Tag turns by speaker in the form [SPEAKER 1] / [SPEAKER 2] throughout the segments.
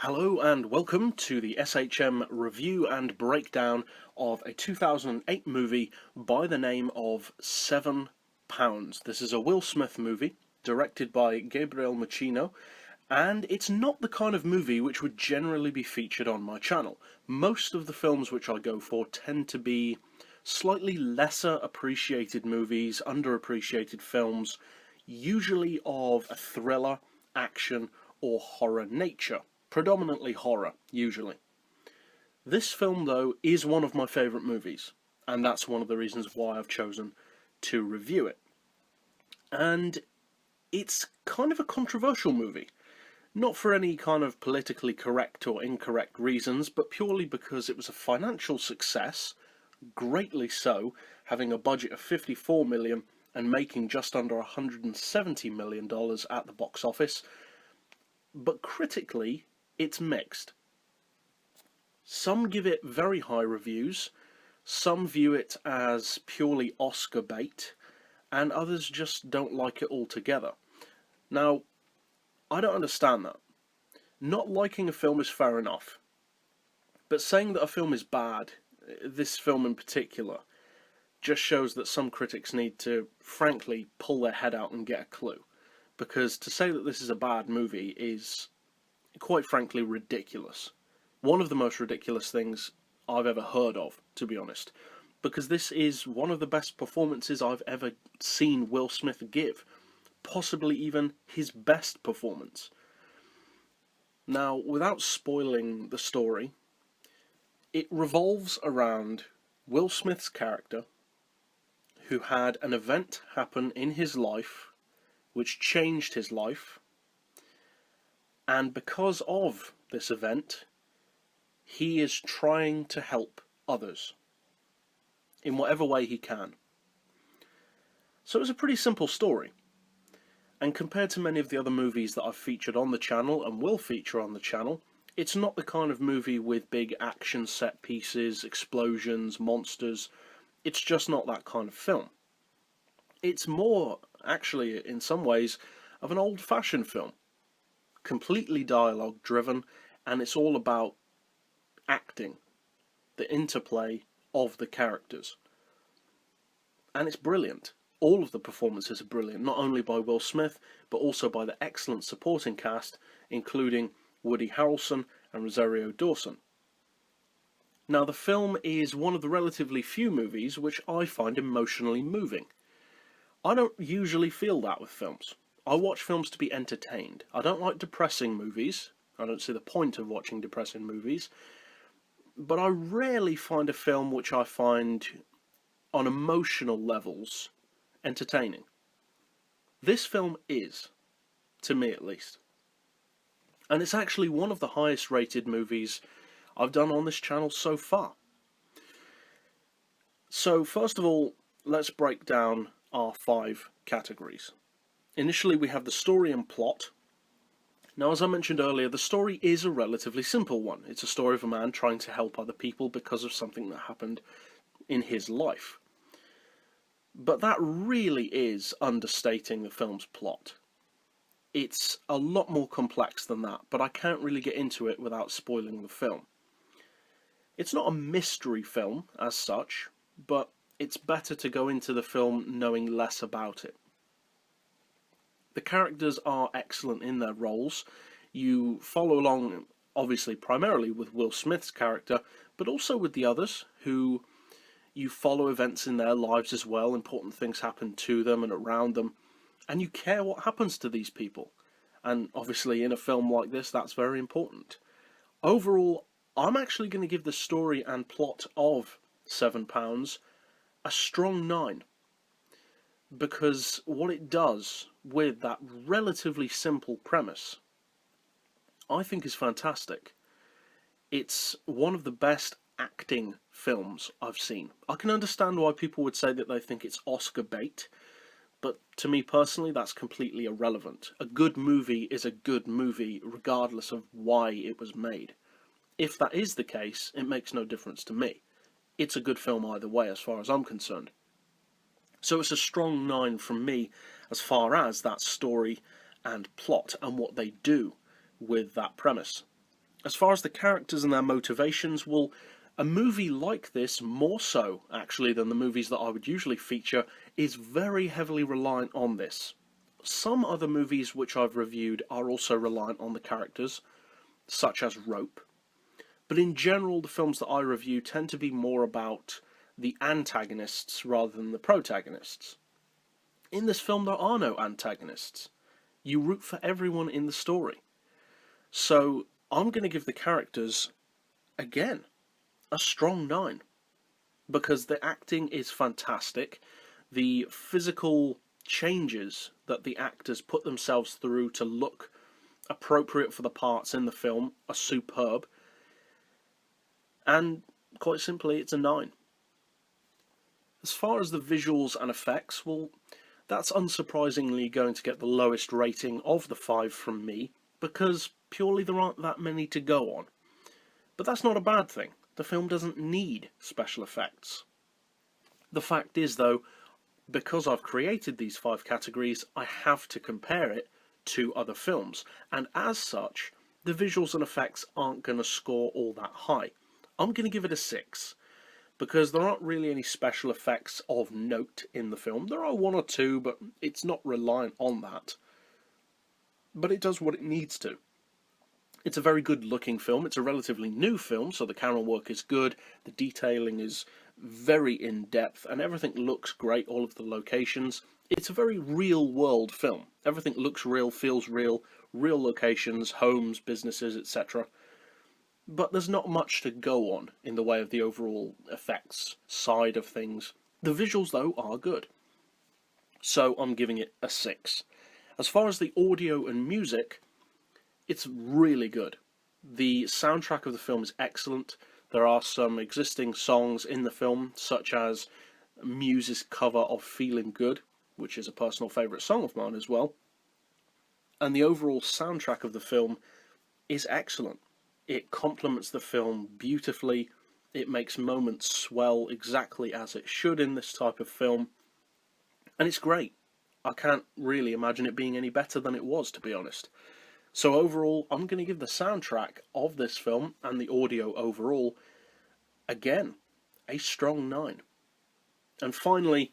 [SPEAKER 1] Hello and welcome to the SHM review and breakdown of a 2008 movie by the name of £7. This is a Will Smith movie, directed by Gabriele Muccino, and it's not the kind of movie which would generally be featured on my channel. Most of the films which I go for tend to be slightly lesser appreciated movies, underappreciated films, usually of a thriller, action, or horror nature. Predominantly horror, usually. This film, though, is one of my favourite movies, and that's one of the reasons why I've chosen to review it. And it's kind of a controversial movie. Not for any kind of politically correct or incorrect reasons, but purely because it was a financial success, greatly so, having a budget of $54 million and making just under $170 million at the box office. But critically, it's mixed. Some give it very high reviews, some view it as purely Oscar bait, and others just don't like it altogether. Now, I don't understand that. Not liking a film is fair enough, but saying that a film is bad, this film in particular, just shows that some critics need to, frankly, pull their head out and get a clue. Because to say that this is a bad movie is, quite frankly, ridiculous. One of the most ridiculous things I've ever heard of, to be honest. Because this is one of the best performances I've ever seen Will Smith give. Possibly even his best performance. Now, without spoiling the story, it revolves around Will Smith's character, who had an event happen in his life which changed his life, and because of this event, he is trying to help others in whatever way he can. So it's a pretty simple story, and compared to many of the other movies that I've featured on the channel and will feature on the channel, it's not the kind of movie with big action set pieces, explosions, monsters. It's just not that kind of film. It's more, actually, in some ways, of an old-fashioned film. Completely dialogue-driven, and it's all about acting, the interplay of the characters. And it's brilliant. All of the performances are brilliant, not only by Will Smith, but also by the excellent supporting cast, including Woody Harrelson and Rosario Dawson. Now, the film is one of the relatively few movies which I find emotionally moving. I don't usually feel that with films. I watch films to be entertained. I don't like depressing movies. I don't see the point of watching depressing movies. But I rarely find a film which I find, on emotional levels, entertaining. This film is, to me at least. And it's actually one of the highest rated movies I've done on this channel so far. So first of all, let's break down our 5 categories. Initially, we have the story and plot. Now, as I mentioned earlier, the story is a relatively simple one. It's a story of a man trying to help other people because of something that happened in his life. But that really is understating the film's plot. It's a lot more complex than that, but I can't really get into it without spoiling the film. It's not a mystery film as such, but it's better to go into the film knowing less about it. The characters are excellent in their roles. You follow along, obviously, primarily with Will Smith's character, but also with the others, who you follow events in their lives as well. Important things happen to them and around them, and you care what happens to these people. And obviously, in a film like this, that's very important. Overall, I'm actually going to give the story and plot of £7 a strong 9, because what it does with that relatively simple premise, I think is fantastic. It's one of the best acting films I've seen. I can understand why people would say that they think it's Oscar bait, but to me personally, that's completely irrelevant. A good movie is a good movie regardless of why it was made. If that is the case, it makes no difference to me. It's a good film either way as far as I'm concerned. So it's a strong 9 from me as far as that story and plot and what they do with that premise. As far as the characters and their motivations, well, a movie like this, more so actually than the movies that I would usually feature, is very heavily reliant on this. Some other movies which I've reviewed are also reliant on the characters, such as Rope, but in general the films that I review tend to be more about the antagonists rather than the protagonists. In this film there are no antagonists. You root for everyone in the story. So I'm going to give the characters, again, a strong 9. Because the acting is fantastic. The physical changes that the actors put themselves through to look appropriate for the parts in the film are superb. And quite simply, it's a 9. As far as the visuals and effects, well, that's unsurprisingly going to get the lowest rating of the 5 from me, because purely there aren't that many to go on. But that's not a bad thing. The film doesn't need special effects. The fact is, though, because I've created these 5 categories, I have to compare it to other films, and as such, the visuals and effects aren't going to score all that high. I'm going to give it a 6, because there aren't really any special effects of note in the film. There are 1 or 2, but it's not reliant on that. But it does what it needs to. It's a very good looking film. It's a relatively new film, so the camera work is good, the detailing is very in-depth, and everything looks great, all of the locations. It's a very real-world film. Everything looks real, feels real, real locations, homes, businesses, etc. But there's not much to go on in the way of the overall effects side of things. The visuals, though, are good. So I'm giving it a 6. As far as the audio and music, it's really good. The soundtrack of the film is excellent. There are some existing songs in the film, such as Muse's cover of Feeling Good, which is a personal favourite song of mine as well. And the overall soundtrack of the film is excellent. It complements the film beautifully. It makes moments swell exactly as it should in this type of film. And it's great. I can't really imagine it being any better than it was, to be honest. So overall, I'm going to give the soundtrack of this film and the audio overall, again, a strong 9. And finally,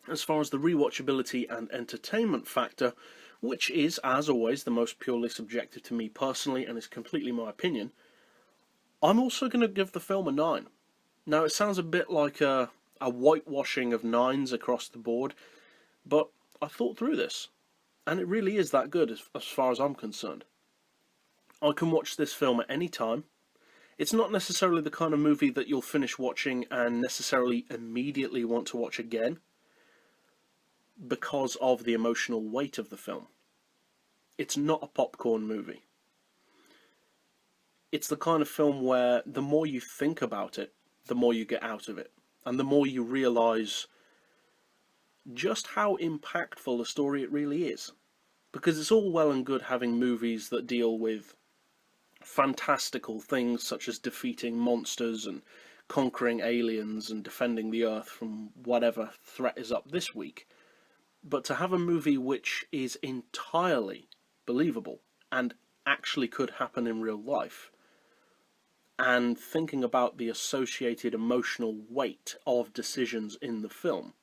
[SPEAKER 1] as far as the rewatchability and entertainment factor, which is, as always, the most purely subjective to me personally and is completely my opinion, I'm also going to give the film a 9. Now, it sounds a bit like a whitewashing of 9s across the board, but I thought through this. And it really is that good as far as I'm concerned. I can watch this film at any time. It's not necessarily the kind of movie that you'll finish watching and necessarily immediately want to watch again, because of the emotional weight of the film. It's not a popcorn movie. It's the kind of film where the more you think about it, the more you get out of it. And the more you realise just how impactful a story it really is. Because it's all well and good having movies that deal with fantastical things such as defeating monsters and conquering aliens and defending the Earth from whatever threat is up this week. But to have a movie which is entirely believable and actually could happen in real life, and thinking about the associated emotional weight of decisions in the film,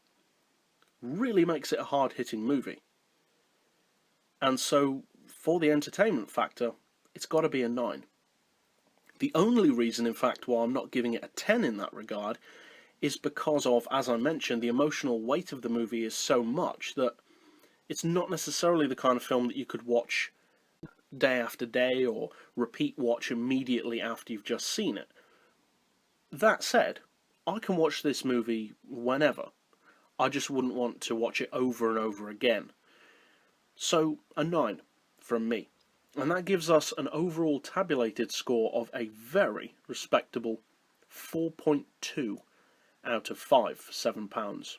[SPEAKER 1] really makes it a hard-hitting movie. And so, for the entertainment factor, it's got to be a 9. The only reason, in fact, why I'm not giving it a 10 in that regard is because of, as I mentioned, the emotional weight of the movie is so much that it's not necessarily the kind of film that you could watch day after day or repeat watch immediately after you've just seen it. That said, I can watch this movie whenever. I just wouldn't want to watch it over and over again. So, a 9 from me. And that gives us an overall tabulated score of a very respectable 4.2 out of 5 for £7.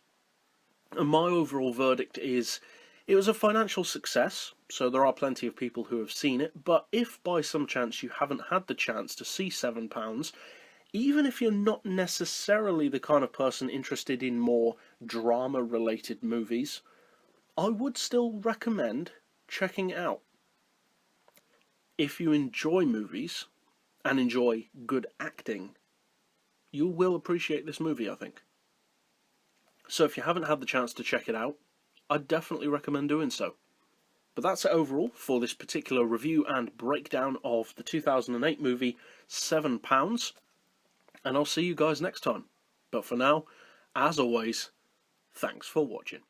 [SPEAKER 1] And my overall verdict is, it was a financial success, so there are plenty of people who have seen it, but if by some chance you haven't had the chance to see £7, even if you're not necessarily the kind of person interested in more drama-related movies, I would still recommend checking it out. If you enjoy movies, and enjoy good acting, you will appreciate this movie, I think. So if you haven't had the chance to check it out, I'd definitely recommend doing so. But that's it overall for this particular review and breakdown of the 2008 movie £7, and I'll see you guys next time. But for now, as always, thanks for watching.